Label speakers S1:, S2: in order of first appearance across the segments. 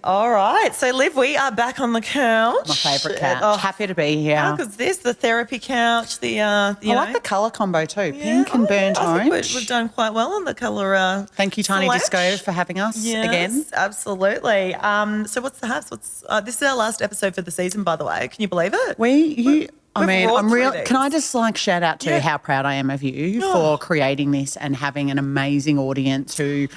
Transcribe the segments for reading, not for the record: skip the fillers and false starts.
S1: All right. So, Liv, we are back on the couch.
S2: My favourite couch. Happy to be here.
S1: How good's this? The therapy couch,
S2: I like the colour combo too. Pink and burnt
S1: I
S2: orange.
S1: think we've done quite well on the colour.
S2: Thank you, Tiny
S1: selection.
S2: Disco, for having us again.
S1: Yes, absolutely. So what's the haps? This is our last episode for the season, by the way. Can you believe it?
S2: I'm real. Can I just shout out to
S1: Yeah.
S2: how proud I am of you for creating this and having an amazing audience who,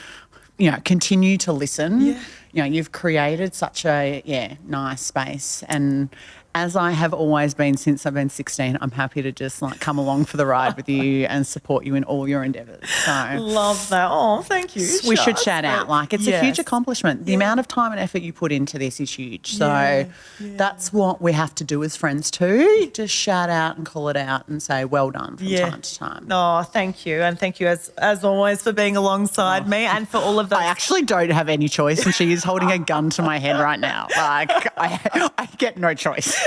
S2: continue to listen.
S1: Yeah.
S2: You've created such a nice space, and as I have always been since I've been 16, I'm happy to just come along for the ride with you and support you in all your endeavours. So
S1: love that. Oh, thank you.
S2: we should shout out. It's a huge
S1: Yes.
S2: accomplishment. The amount of time and effort you put into this is huge. So that's what we have to do as friends too. Just shout out and call it out and say well done from time to time.
S1: Oh, thank you. And thank you as always for being alongside me and for all of those.
S2: I actually don't have any choice, and she is holding a gun to my head right now. I get no choice.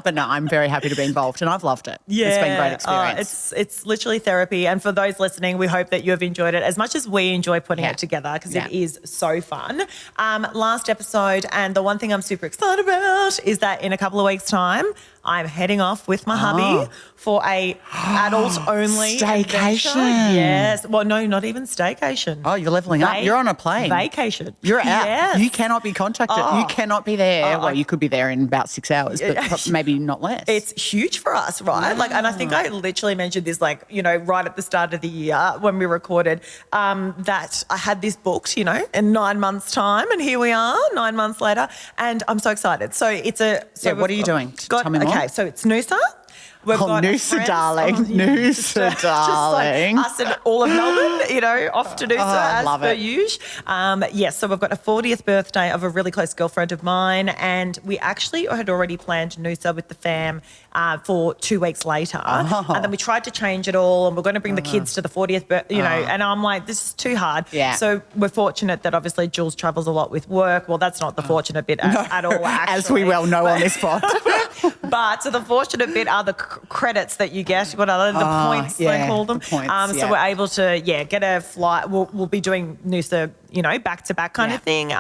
S2: But no, I'm very happy to be involved, and I've loved it.
S1: Yeah.
S2: It's been a great experience.
S1: It's literally therapy. And for those listening, we hope that you have enjoyed it as much as we enjoy putting it together, because it is so fun. Last episode, and the one thing I'm super excited about is that in a couple of weeks' time, I'm heading off with my hubby for a adult-only
S2: staycation.
S1: adventure. Yes. Well, no, not even staycation.
S2: Oh, you're levelling up. You're on a plane.
S1: Vacation.
S2: You're out.
S1: Yes.
S2: You cannot be contacted. You cannot be there. Well, you could be there in about 6 hours, but maybe not less.
S1: It's huge for us, right? And I think I literally mentioned this, right at the start of the year when we recorded, that I had this booked, in 9 months' time, and here we are, 9 months later, and I'm so excited. So it's
S2: what are you doing? Tell me more.
S1: Okay, so it's Noosa. We've got
S2: Noosa, darling. Noosa, darling.
S1: Just us and all of Melbourne, off to Noosa as
S2: love
S1: per
S2: it.
S1: usual. Yes, so we've got a 40th birthday of a really close girlfriend of mine, and we actually had already planned Noosa with the fam for 2 weeks later. And then we tried to change it all, and we're going to bring the kids to the 40th birthday, and I'm like, this is too hard.
S2: Yeah.
S1: So we're fortunate that obviously Jules travels a lot with work. Well, that's not the fortunate bit at all, actually.
S2: As we well know on this pod.
S1: But so the fortunate bit are the credits that you get. What are they? The points, they call them.
S2: The points,
S1: So we're able to, get a flight. We'll be doing Noosa, back-to-back kind of thing.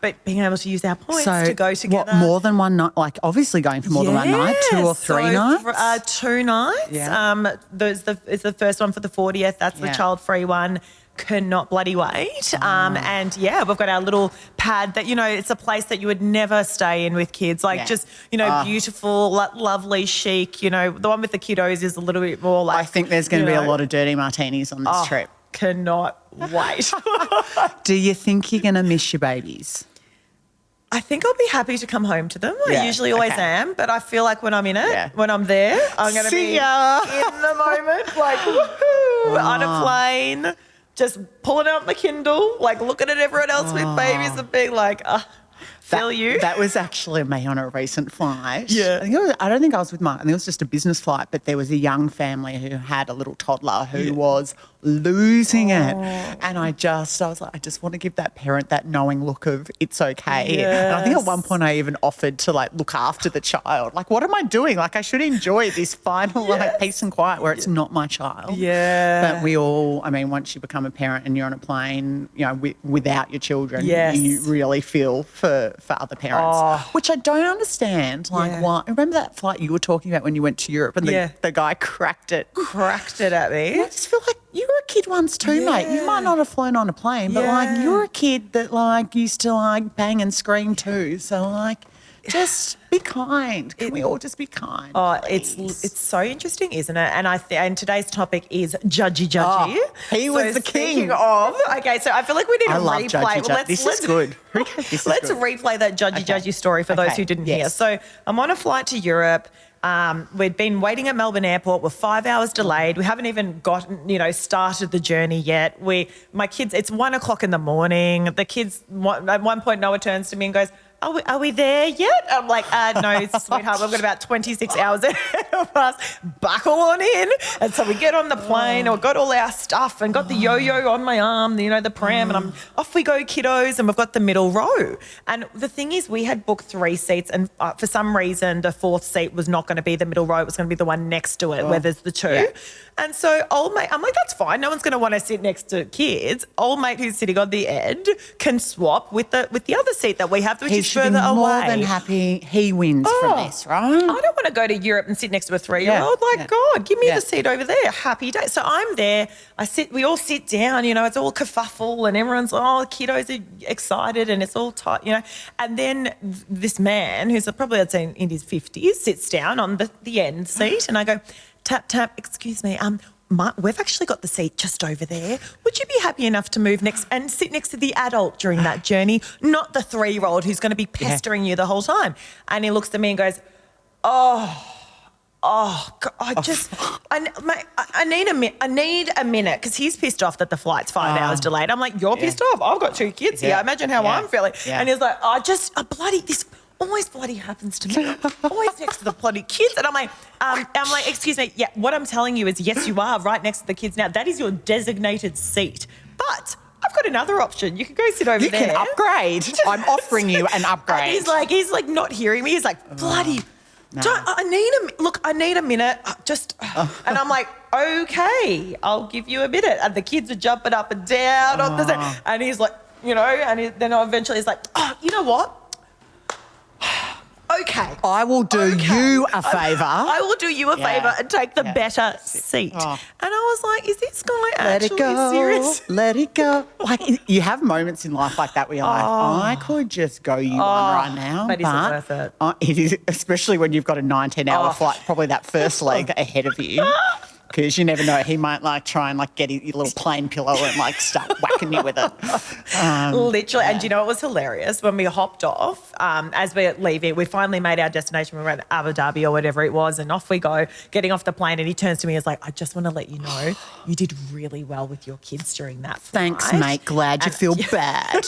S1: But being able to use our points to go together.
S2: What, more than one night? Obviously going for more than one night, 2 or 3 nights?
S1: 2 nights.
S2: Yeah.
S1: It's the first one for the 40th. That's the child-free one. Cannot bloody wait. And we've got our little pad that, it's a place that you would never stay in with kids. Beautiful, lovely, chic. The one with the kiddos is a little bit more
S2: I think there's going to be a lot of dirty martinis on this trip.
S1: Cannot wait.
S2: Do you think you're going to miss your babies?
S1: I think I'll be happy to come home to them. I usually always am, but I feel like when I'm in it, when I'm there, I'm going to be in the moment, woohoo, on a plane, just pulling out my Kindle, looking at everyone else with babies and being like, feel you.
S2: That was actually me on a recent flight.
S1: Yeah.
S2: I don't think I was with I think it was just a business flight, but there was a young family who had a little toddler who was losing it. And I was like, I just want to give that parent that knowing look of it's okay.
S1: Yes.
S2: And I think at one point I even offered to look after the child. What am I doing? I should enjoy this final peace and quiet where it's not my child.
S1: Yeah.
S2: But we all, once you become a parent and you're on a plane, without your children,
S1: Yes.
S2: you really feel for other parents, which I don't understand. Why? Remember that flight you were talking about when you went to Europe and the guy cracked it
S1: at me.
S2: I just feel like you were a kid once too, mate. You might not have flown on a plane, but you're a kid that used to bang and scream too. So just be kind. Can we all just be kind?
S1: Oh,
S2: please?
S1: it's so interesting, isn't it? And today's topic is judgy.
S2: He was the king.
S1: Okay, so I feel like we need to
S2: love
S1: replay.
S2: judgy. This is good.
S1: Let's replay that judgy story for those who didn't hear. So I'm on a flight to Europe. We'd been waiting at Melbourne Airport. We're 5 hours delayed. We haven't even gotten, started the journey yet. My kids, it's 1 o'clock in the morning. The kids, at one point, Noah turns to me and goes, are we there yet? I'm like, no, sweetheart, we've got about 26 hours ahead of us. Buckle on in. And so we get on the plane, or got all our stuff and got the yo-yo on my arm, you know, the pram, and I'm off we go, kiddos, and we've got the middle row. And the thing is, we had booked 3 seats, and for some reason, the 4th seat was not going to be the middle row. It was going to be the one next to it, where there's the 2. Yeah. And so old mate, I'm like, that's fine. No one's going to want to sit next to kids. Old mate who's sitting on the end can swap with the other seat that we have, which is further away.
S2: More than happy he wins from this, right?
S1: I don't want to go to Europe and sit next to a 3-year-old. God, give me the seat over there. Happy day. So I'm there. We all sit down, you know, it's all kerfuffle and everyone's, kiddos are excited and it's all tight, you know. And then this man, who's probably, I'd say, in his 50s, sits down on the end seat, and I go, tap, tap, excuse me, we've actually got the seat just over there. Would you be happy enough to move next and sit next to the adult during that journey, not the 3-year-old who's going to be pestering you the whole time? And he looks at me and goes, God, I need a minute, because he's pissed off that the flight's 5 hours delayed. I'm like, you're pissed off? I've got 2 kids here. Imagine how I'm feeling. Yeah. And he's like, this always bloody happens to me. Always next to the bloody kids. And I'm like, excuse me, yeah, what I'm telling you is, yes, you are right next to the kids now. That is your designated seat. But I've got another option. You can go sit over there.
S2: You can upgrade. I'm offering you an upgrade.
S1: And he's like not hearing me. He's like, bloody, I need a minute. And I'm like, okay, I'll give you a minute. And the kids are jumping up and down on the, and he's like, you know, and then eventually he's like, you know what? Okay.
S2: I will do you a favour.
S1: I will do you a favour and take the better seat. And I was like, is this guy actually serious?
S2: Let it go. Like, you have moments in life like that where you're like, I could just go you on right now.
S1: But is it worth it?
S2: It is, especially when you've got a 19-hour flight, probably that first leg ahead of you. Because you never know, he might try and get your little plain pillow and start whacking you with it.
S1: Literally. And do you know what was hilarious? When we hopped off, as we were leaving, we finally made our destination. We were at Abu Dhabi or whatever it was, and off we go, getting off the plane, and he turns to me and is like, I just want to let you know, you did really well with your kids during that flight.
S2: Thanks, mate. Glad you feel bad.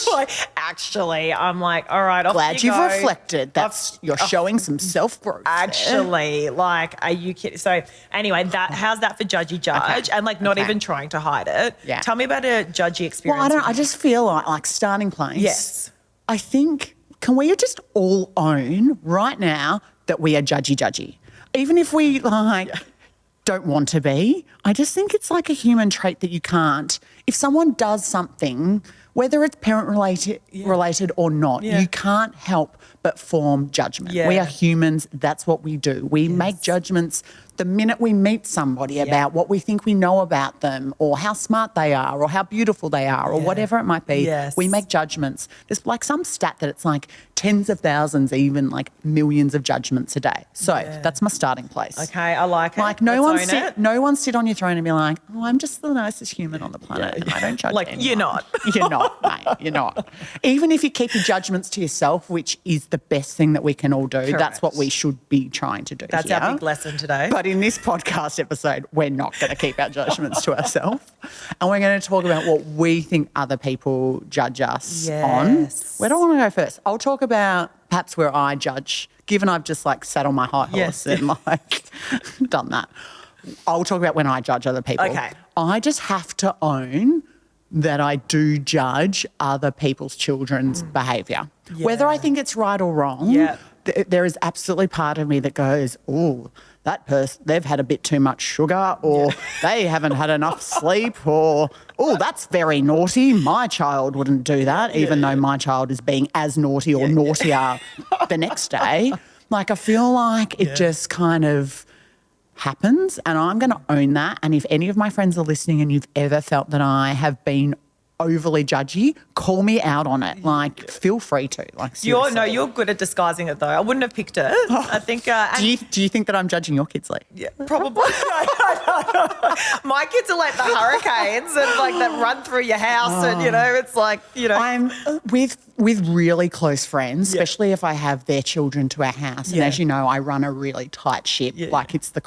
S1: Actually, I'm like, all right, off
S2: glad
S1: you
S2: you've
S1: go.
S2: Reflected. You're showing some self-growth.
S1: Actually, are you kidding? So anyway, how's that for judgy judge? Okay. And not even trying to hide it. Yeah. Tell me about a judgy experience.
S2: Well, I just feel like starting place.
S1: Yes.
S2: I think, can we just all own right now that we are judgy? Even if we don't want to be, I just think it's like a human trait that you can't. If someone does something, whether it's parent related or not, you can't help but form judgment. Yeah. We are humans. That's what we do. We make judgments the minute we meet somebody about what we think we know about them, or how smart they are, or how beautiful they are, or whatever it might be. Yes. We make judgments. There's some stat that it's tens of thousands, even millions of judgments a day. So that's my starting place.
S1: Okay, I like it.
S2: No one sit on your throne and be like, I'm just the nicest human on the planet. And I don't judge anyone.
S1: You're not.
S2: You're not, mate. You're not. Even if you keep your judgments to yourself, which is the best thing that we can all do, that's what we should be trying to do.
S1: That's our big lesson today.
S2: But in this podcast episode, we're not going to keep our judgments to ourselves. And we're going to talk about what we think other people judge us on. Where do I want to go first? I'll talk about perhaps where I judge, given I've just sat on my high horse and done that. I'll talk about when I judge other people.
S1: Okay.
S2: I just have to own that I do judge other people's children's behaviour. Yeah. Whether I think it's right or wrong, there is absolutely part of me that goes, oh, that person, they've had a bit too much sugar, or they haven't had enough sleep, or, oh, that's very naughty. My child wouldn't do that, even though my child is being as naughty or naughtier the next day. I feel like it just kind of happens, and I'm going to own that. And if any of my friends are listening and you've ever felt that I have been overly judgy, call me out on it. Feel free to. Seriously.
S1: You're good at disguising it though. I wouldn't have picked it. I think.
S2: Do you think that I'm judging your kids, Lee?
S1: Yeah, probably. No. My kids are like the hurricanes and that run through your house, and it's
S2: I'm with really close friends, especially if I have their children to our house. And as you know, I run a really tight ship. It's the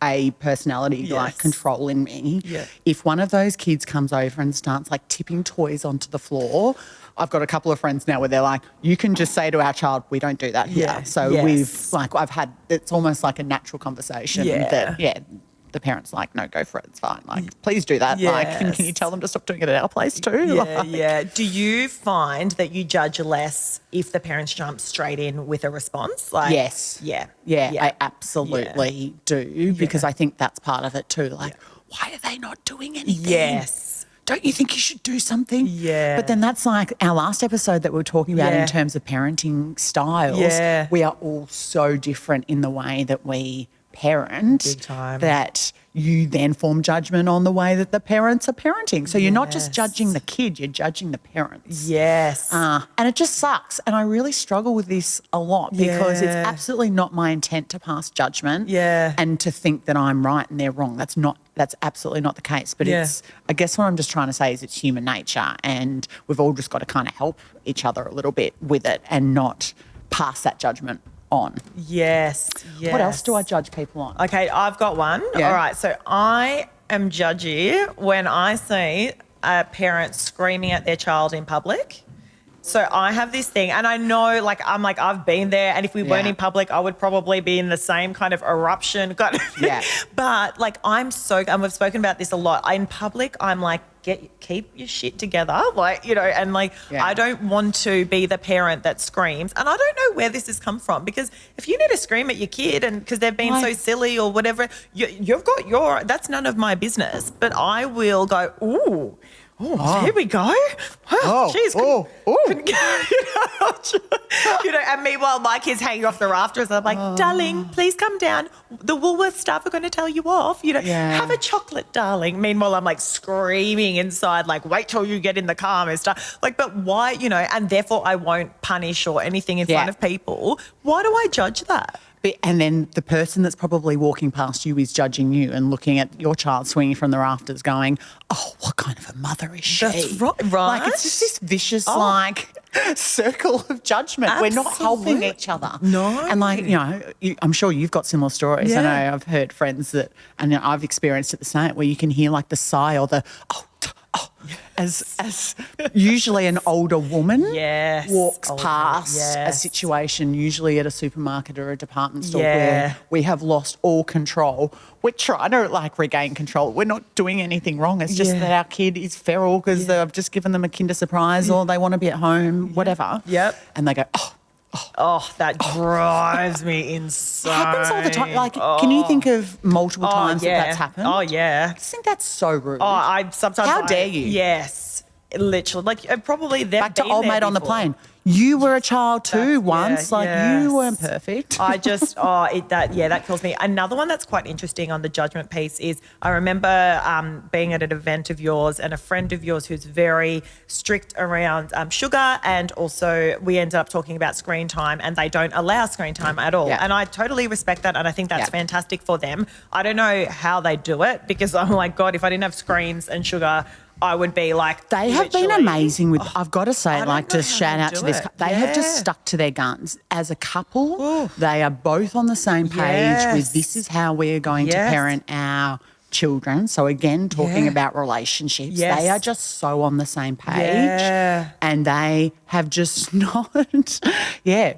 S2: a personality like controlling me.
S1: Yeah.
S2: If one of those kids comes over and starts like tipping toys onto the floor, I've got a couple of friends now where they're like, you can just say to our child, we don't do that here. So it's almost like a natural conversation that, the parent's like, no, go for it. It's fine. Like, please do that.
S1: Yes.
S2: Like, can you tell them to stop doing it at our place too?
S1: Yeah. Do you find that you judge less if the parents jump straight in with a response? Like,
S2: yes. Yeah, I absolutely do because I think that's part of it too. Like, why are they not doing anything?
S1: Yes.
S2: Don't you think you should do something?
S1: Yeah.
S2: But then that's like our last episode that we were talking about in terms of parenting styles. Yeah. We are all so different in the way that we parent.
S1: Big time.
S2: That you then form judgment on the way that the parents are parenting. So you're not just judging the kid, you're judging the parents.
S1: Yes.
S2: And it just sucks. And I really struggle with this a lot because it's absolutely not my intent to pass judgment and to think that I'm right and they're wrong. That's absolutely not the case. But I guess what I'm just trying to say is it's human nature and we've all just got to kind of help each other a little bit with it and not pass that judgment on.
S1: Yes.
S2: What else do I judge people on?
S1: Okay, I've got one.
S2: Yeah.
S1: All right, so I am judgy when I see a parent screaming at their child in public. So I have this thing, and I know, I've been there, and if we weren't in public, I would probably be in the same kind of eruption kind of thing. Yeah. But, and we've spoken about this a lot, in public, I'm like, keep your shit together, I don't want to be the parent that screams. And I don't know where this has come from because if you need to scream at your kid and because they've been so silly or whatever, you've got that's none of my business. But I will go, ooh. Here we go. Wow, geez, and meanwhile, my kid's hanging off the rafters. I'm like, darling, please come down. The Woolworth staff are going to tell you off. Have a chocolate, darling. Meanwhile, I'm like screaming inside, like, wait till you get in the car and stuff. But why, and therefore I won't punish or anything in front of people. Why do I judge that?
S2: And then the person that's probably walking past you is judging you and looking at your child swinging from the rafters going, oh, what kind of a mother is she?
S1: That's right.
S2: Like, it's just this vicious, circle of judgment.
S1: Absolutely.
S2: We're not helping each other.
S1: No.
S2: And, I'm sure you've got similar stories.
S1: Yeah.
S2: I know I've heard friends and I've experienced it the same, where you can hear, like, the sigh or the, as usually an older woman walks past a situation, usually at a supermarket or a department store where we have lost all control. We're trying to regain control. We're not doing anything wrong. It's just that our kid is feral because they've just given them a Kinder Surprise or they want to be at home, whatever.
S1: Yep.
S2: And they go,
S1: that drives me insane.
S2: It happens all the time. Can you think of multiple times that's happened?
S1: Oh, yeah.
S2: I just think that's so rude.
S1: How
S2: dare you?
S1: Yes. Literally. Probably they've
S2: back to
S1: been
S2: old
S1: there
S2: mate on the
S1: before.
S2: plane. You were a child too once. You weren't perfect.
S1: I just, that kills me. Another one that's quite interesting on the judgment piece is I remember being at an event of yours and a friend of yours who's very strict around sugar, and also we ended up talking about screen time and they don't allow screen time at all. Yeah. And I totally respect that and I think that's fantastic for them. I don't know how they do it because I'm like, God, if I didn't have screens and sugar, I would be like,
S2: they have been amazing with, I've got to say, to shout out to this, they have just stuck to their guns. As a couple, they are both on the same page with this is how we're going to parent our children. So again, talking about relationships, they are just so on the same page and they have just not,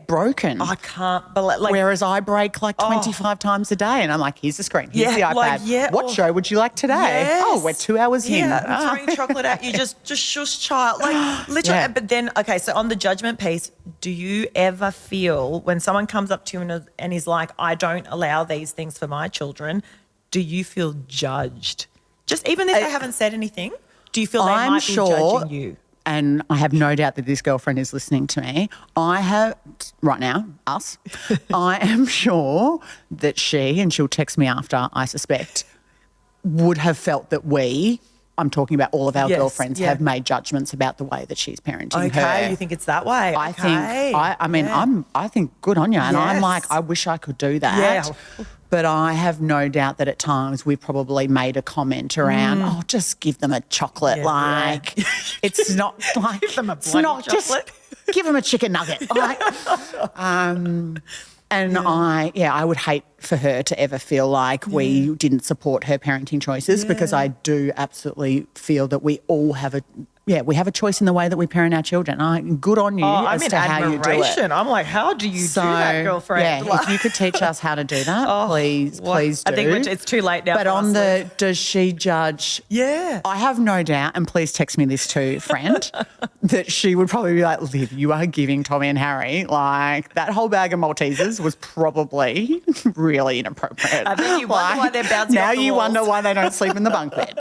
S2: broken.
S1: I can't believe,
S2: whereas I break 25 times a day and I'm like, here's the screen, here's the iPad. What show would you like today?
S1: Yes.
S2: Oh, we're 2 hours in.
S1: Yeah, throwing chocolate at you, just shush child. Literally. But then, okay, so on the judgment piece, do you ever feel when someone comes up to you and is like, I don't allow these things for my children, do you feel judged? Just even if they haven't said anything, do you feel they might be judging you?
S2: And I have no doubt that this girlfriend is listening to me. I have, right now, I am sure that she, and she'll text me after, I suspect, would have felt that I'm talking about all of our girlfriends, have made judgments about the way that she's parenting her.
S1: Okay, you think it's that way?
S2: I think good on you. And I'm like, I wish I could do that. Yeah. But I have no doubt that at times we've probably made a comment around, just give them a chocolate. It's not like,
S1: give them a
S2: it's not
S1: chocolate.
S2: Just give them a chicken nugget. And I would hate for her to ever feel like we didn't support her parenting choices because I do absolutely feel that we all have a choice in the way that we parent our children. Good on you as to how you do it.
S1: I'm like, how do you do that, girlfriend?
S2: Yeah, if you could teach us how to do that, please do.
S1: I think it's too late now.
S2: But on does she judge?
S1: Yeah.
S2: I have no doubt, and please text me this too, friend, that she would probably be like, Liv, you are giving Tommy and Harry, like, that whole bag of Maltesers was probably really inappropriate.
S1: I think you wonder why they're bouncing
S2: now
S1: off the
S2: you
S1: walls.
S2: wonder why they don't sleep in the bunk bed.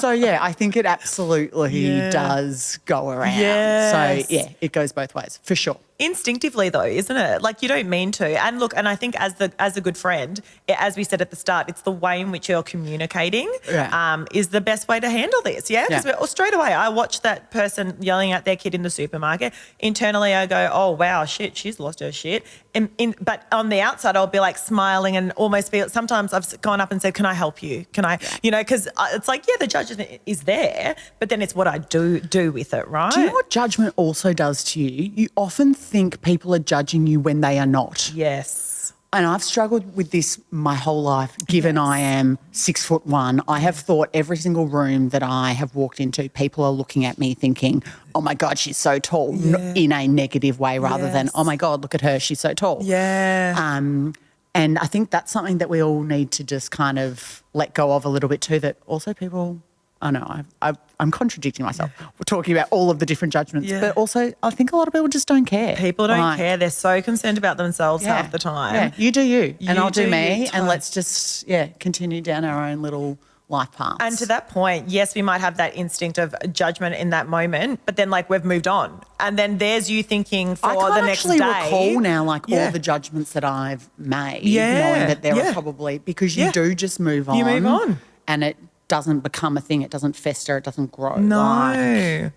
S2: So, I think it absolutely does go around.
S1: Yes.
S2: So, it goes both ways, for sure.
S1: Instinctively though, isn't it? Like you don't mean to. And look, and I think as a good friend, as we said at the start, it's the way in which you're communicating is the best way to handle this. Yeah. Because straight away I watch that person yelling at their kid in the supermarket. Internally I go, oh wow, shit, she's lost her shit. But on the outside I'll be like smiling and almost feel, sometimes I've gone up and said, can I help you? Can I, because it's like, the judgment is there, but then it's what I do with it, right?
S2: Do you know what judgment also does to you? You often think people are judging you when they are not.
S1: Yes.
S2: And I've struggled with this my whole life, given I am 6'1". I have thought every single room that I have walked into, people are looking at me thinking, oh my God, she's so tall, in a negative way rather than, oh my God, look at her, she's so tall.
S1: Yeah.
S2: And I think that's something that we all need to just kind of let go of a little bit too, that also people, I know, I'm contradicting myself. We're talking about all of the different judgments, but also I think a lot of people just don't care.
S1: People don't care. They're so concerned about themselves half the time.
S2: Yeah, you do you and I'll do me, and let's just, continue down our own little life paths.
S1: And to that point, yes, we might have that instinct of judgment in that moment, but then like we've moved on. And then there's you thinking for the next day.
S2: I can't actually recall now all the judgments that I've made, knowing that there are probably, because you do just move on.
S1: You move on.
S2: And it doesn't become a thing. It doesn't fester. It doesn't grow.
S1: No.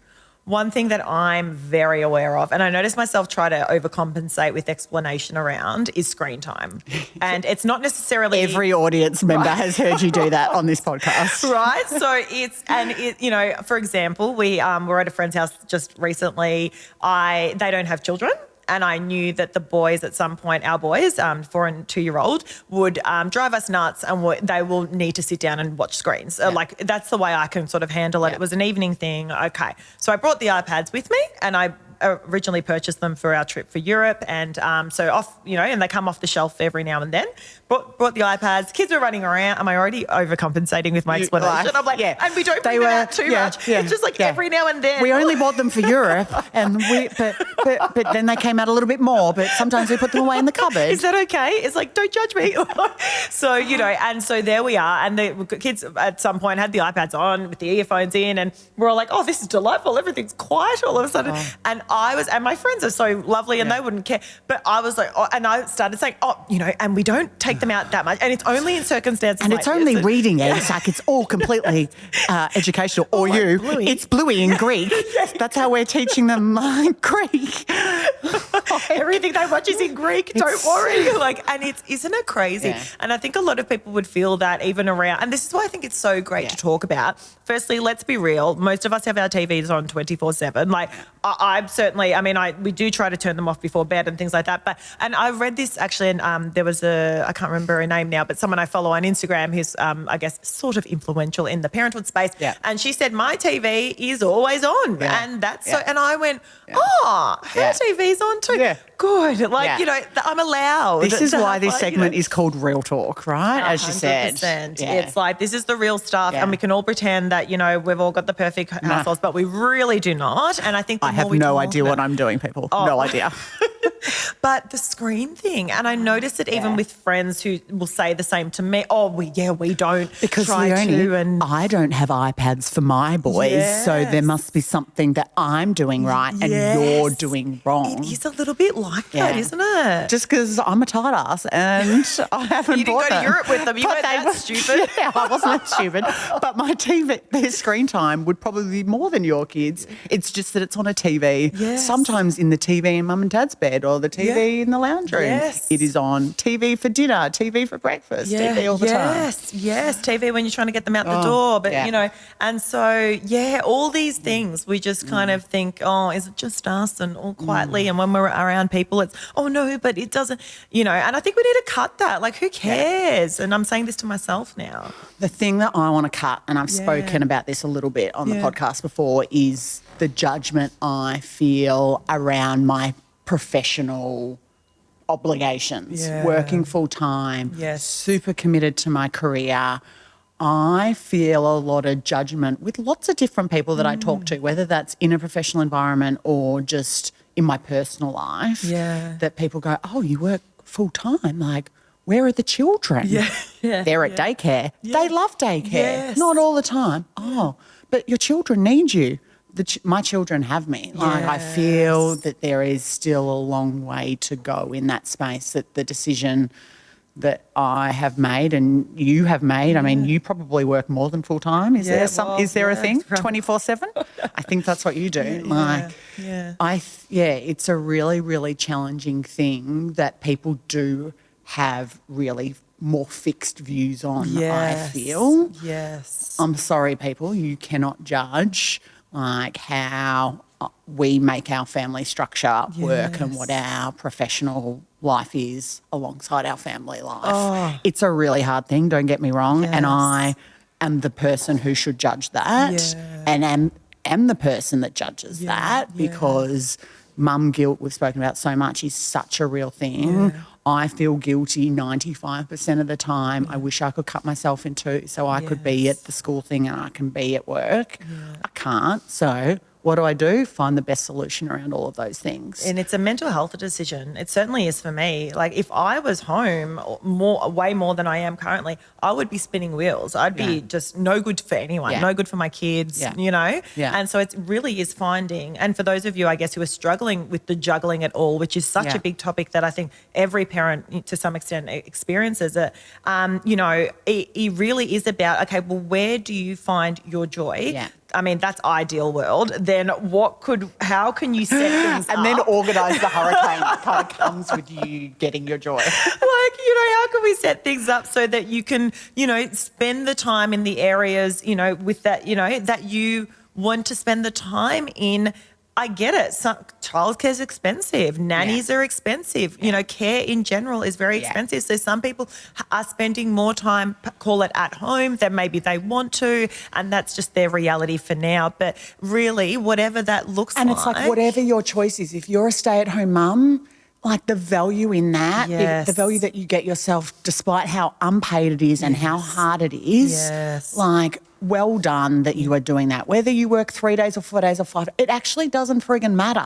S1: One thing that I'm very aware of, and I notice myself try to overcompensate with explanation around, is screen time. And it's not necessarily...
S2: Every audience member has heard you do that on this podcast.
S1: Right? So for example, we were at a friend's house just recently. They don't have children. And I knew that the boys at some point, our boys, 4 and 2-year-old, would drive us nuts, and they will need to sit down and watch screens. That's the way I can sort of handle it. It was an evening thing. Okay. So I brought the iPads with me, and I originally purchased them for our trip for Europe, and so off, and they come off the shelf every now and then. Brought the iPads. Kids were running around. Am I already overcompensating with my explanation? I'm like, and we don't bring them out too much. It's just like every now and then.
S2: We only bought them for Europe, and but then they came out a little bit more. But sometimes we put them away in the cupboard.
S1: Is that okay? It's like, don't judge me. So and so there we are. And the kids at some point had the iPads on with the earphones in, and we're all like, oh, this is delightful. Everything's quiet all of a sudden. And my friends are so lovely, and they wouldn't care. But I was like, and I started saying, and we don't take them out that much, and it's only in circumstances
S2: and
S1: like
S2: it's only
S1: this.
S2: reading it. It's like it's all completely educational. Or
S1: Bluey.
S2: It's Bluey in Greek. That's how we're teaching them Greek.
S1: Everything they watch is in Greek. Don't worry. And isn't it crazy? Yeah. And I think a lot of people would feel that even around, and this is why I think it's so great to talk about. Firstly, let's be real. Most of us have our TVs on 24/7. Like I'm certainly, we do try to turn them off before bed and things like that. And I read this actually, and there was I can't remember her name now, but someone I follow on Instagram who's, I guess, sort of influential in the parenthood space. Yeah. And she said, my TV is always on. Yeah. And that's so, and I went, her TV's on too. Yeah. Good. I'm allowed.
S2: This is why this segment is called Real Talk, right?
S1: 100%.
S2: As you said. Yeah.
S1: It's like, this is the real stuff, and we can all pretend that, we've all got the perfect households, but we really do not. And I think
S2: I have no idea what I'm doing, people. No idea.
S1: But the screen thing, and I notice it even with friends who will say the same to me. Oh, we don't
S2: because
S1: try to. And
S2: I don't have iPads for my boys, so there must be something that I'm doing right and you're doing wrong.
S1: It is a little bit like that, isn't it?
S2: Just because I'm a tight ass and I haven't
S1: you didn't go to Europe with them. You weren't that stupid.
S2: Yeah, I wasn't that stupid. But my TV, their screen time would probably be more than your kids. It's just that it's on a TV. Yes. Sometimes in the TV in mum and dad's bed, or the TV TV in the lounge room.
S1: Yes.
S2: It is on TV for dinner, TV for breakfast, TV all the time.
S1: Yes, TV when you're trying to get them out the door. But, and so, all these things we just kind of think, oh, is it just us and all quietly? And when we're around people, it's, oh, no, but it doesn't, and I think we need to cut that. Like, who cares? And I'm saying this to myself now.
S2: The thing that I want to cut, and I've spoken about this a little bit on the podcast before, is the judgment I feel around my professional obligations, working full time, super committed to my career. I feel a lot of judgment with lots of different people that I talk to, whether that's in a professional environment or just in my personal life, that people go, oh, you work full time, like, where are the children? They're at daycare. They love daycare. Not all the time. Oh, but your children need you. My children have me. Like, I feel that there is still a long way to go in that space, that the decision that I have made and you have made, I mean, you probably work more than full time. Is there a thing? 24/7? I think that's what you do. It's a really, really challenging thing that people do have really more fixed views on, I feel. I'm sorry, people, you cannot judge like how we make our family structure work and what our professional life is alongside our family life. It's a really hard thing, don't get me wrong, and I am the person who should judge that and am the person that judges that because mum guilt, we've spoken about so much, is such a real thing. I feel guilty 95% of the time. I wish I could cut myself in two so I could be at the school thing and I can be at work. I can't. So what do? Find the best solution around all of those things.
S1: And it's a mental health decision. It certainly is for me. Like, if I was home way more than I am currently, I would be spinning wheels. I'd be just no good for anyone, no good for my kids, And so it really is finding, and for those of you, I guess, who are struggling with the juggling it all, which is such a big topic that I think every parent to some extent experiences it, it really is about, okay, well, where do you find your joy? I mean, that's ideal world. Then how can you set things up?
S2: And then organise the hurricane that kind of comes with you getting your joy.
S1: How can we set things up so that you can, spend the time in the areas, with that, that you want to spend the time in. I get it. Childcare is expensive. Nannies are expensive. Care in general is very expensive. So some people are spending more time, call it at home, than maybe they want to, and that's just their reality for now. But really, whatever that looks like.
S2: And it's like whatever your choice is. If you're a stay-at-home mum, like the value in that, the value that you get yourself, despite how unpaid it is and how hard it is, like, well done that you are doing that. Whether you work 3 days or 4 days or 5, it actually doesn't friggin' matter.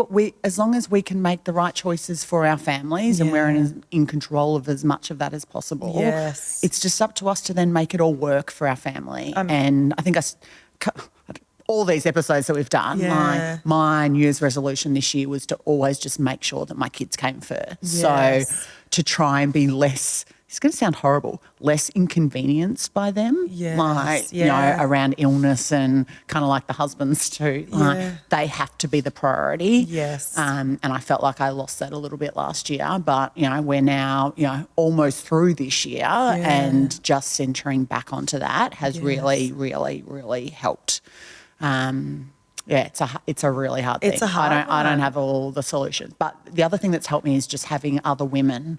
S2: We, as long as we can make the right choices for our families and we're in control of as much of that as possible, it's just up to us to then make it all work for our family. And I think all these episodes that we've done, my New Year's resolution this year was to always just make sure that my kids came first. So to try and be less, it's going to sound horrible, less inconvenienced by them, around illness and kind of like the husbands too. They have to be the priority. And I felt like I lost that a little bit last year, but, we're now, almost through this year and just centering back onto that has really, really, really helped. It's a really hard thing.
S1: It's a hard one.
S2: I don't have all the solutions. But the other thing that's helped me is just having other women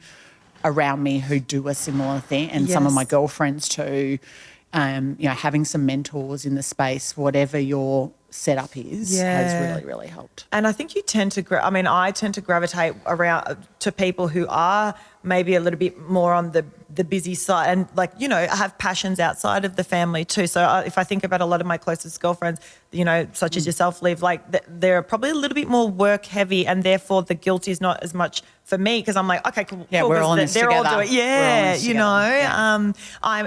S2: around me who do a similar thing, and some of my girlfriends too, having some mentors in the space, whatever your setup is, has really, really helped.
S1: And I think you tend to, I tend to gravitate around to people who are maybe a little bit more on the busy side and have passions outside of the family too. So if I think about a lot of my closest girlfriends, such as yourself, Liv, they're probably a little bit more work heavy, and therefore the guilt is not as much for me because I'm like, okay, cool.
S2: Yeah, we're all in this together.
S1: They're all doing,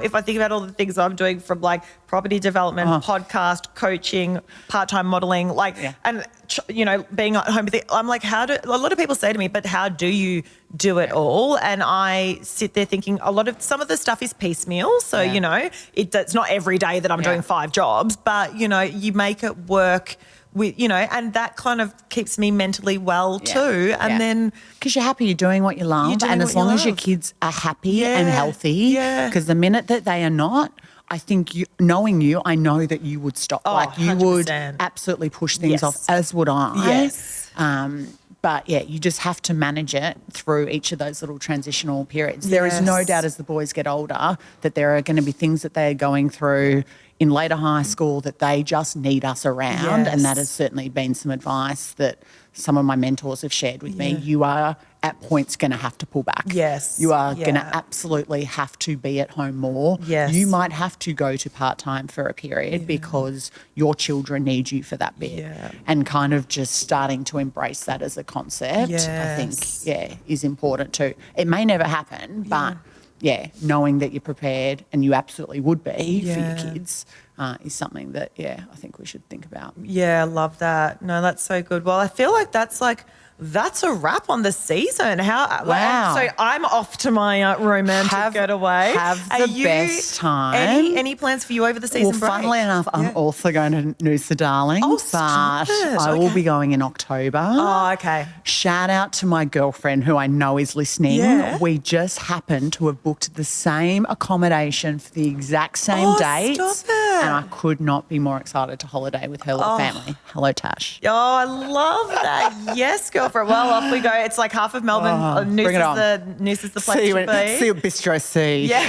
S1: if I think about all the things I'm doing from like property development, podcast, coaching, part-time modelling, and being at home with it, I'm like, a lot of people say to me, but how do you do it all? And I sit there thinking some of the stuff is piecemeal. So, it's not every day that I'm doing 5 jobs, but, you make it work and that kind of keeps me mentally well too. And then
S2: because you're happy, you're doing what you love, and as long as your kids are happy and healthy, because the minute that they are not, I think knowing you, I know that you would stop. Like you
S1: 100%.
S2: would absolutely push things off, as would I.
S1: Yes.
S2: But you just have to manage it through each of those little transitional periods. There is no doubt as the boys get older that there are going to be things that they are going through in later high school that they just need us around. And that has certainly been some advice that some of my mentors have shared with me. You are at points going to have to pull back.
S1: Yes.
S2: You are going to absolutely have to be at home more.
S1: Yes.
S2: You might have to go to part-time for a period because your children need you for that bit.
S1: Yeah.
S2: And kind of just starting to embrace that as a concept, I think, is important too. It may never happen, but knowing that you're prepared and you absolutely would be for your kids is something that, I think we should think about.
S1: Yeah, I love that. No, that's so good. Well, I feel like that's a wrap on the season.
S2: Wow.
S1: So I'm off to my romantic getaway.
S2: Have the best time.
S1: Any plans for you over the season break?
S2: Funnily enough, I'm also going to Noosa Darling, but I will be going in October.
S1: Oh, okay.
S2: Shout out to my girlfriend who I know is listening.
S1: Yeah.
S2: We just happened to have booked the same accommodation for the exact same dates.
S1: Stop it.
S2: And I could not be more excited to holiday with her little family. Hello, Tash.
S1: Oh, I love that. Yes, girlfriend. Well, off we go. It's like half of Melbourne.
S2: Bring it on.
S1: Noose is the place to be.
S2: See you at Bistro C.
S1: Yeah.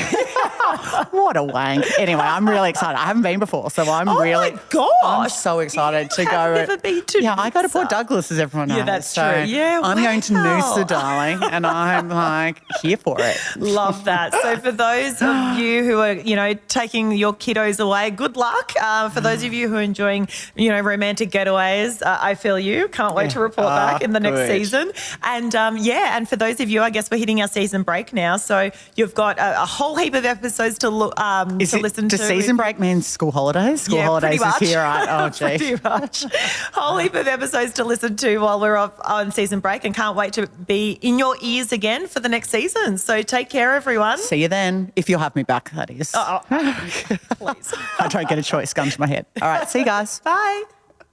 S2: What a wank. Anyway, I'm really excited. I haven't been before, so I'm
S1: my gosh.
S2: I'm so excited to go.
S1: I've never been to
S2: I go to Port Douglas, as everyone knows.
S1: Yeah, that's
S2: so
S1: true. Yeah,
S2: I'm going to
S1: wow.
S2: Noosa Darling, and I'm like here for it.
S1: Love that. So for those of you who are, taking your kiddos away, good luck. For those of you who are enjoying, romantic getaways, I feel you. Can't wait to report back in the next season. And and for those of you, I guess we're hitting our season break now. So you've got a whole heap of episodes to listen to.
S2: Does season break mean school holidays? School holidays is here, right? Oh, gee.
S1: Pretty much. Whole heap of episodes to listen to while we're off on season break, and can't wait to be in your ears again for the next season. So take care, everyone.
S2: See you then, if you'll have me back, that is.
S1: Please.
S2: I don't get a choice, gun to my head. All right, see you guys.
S1: Bye.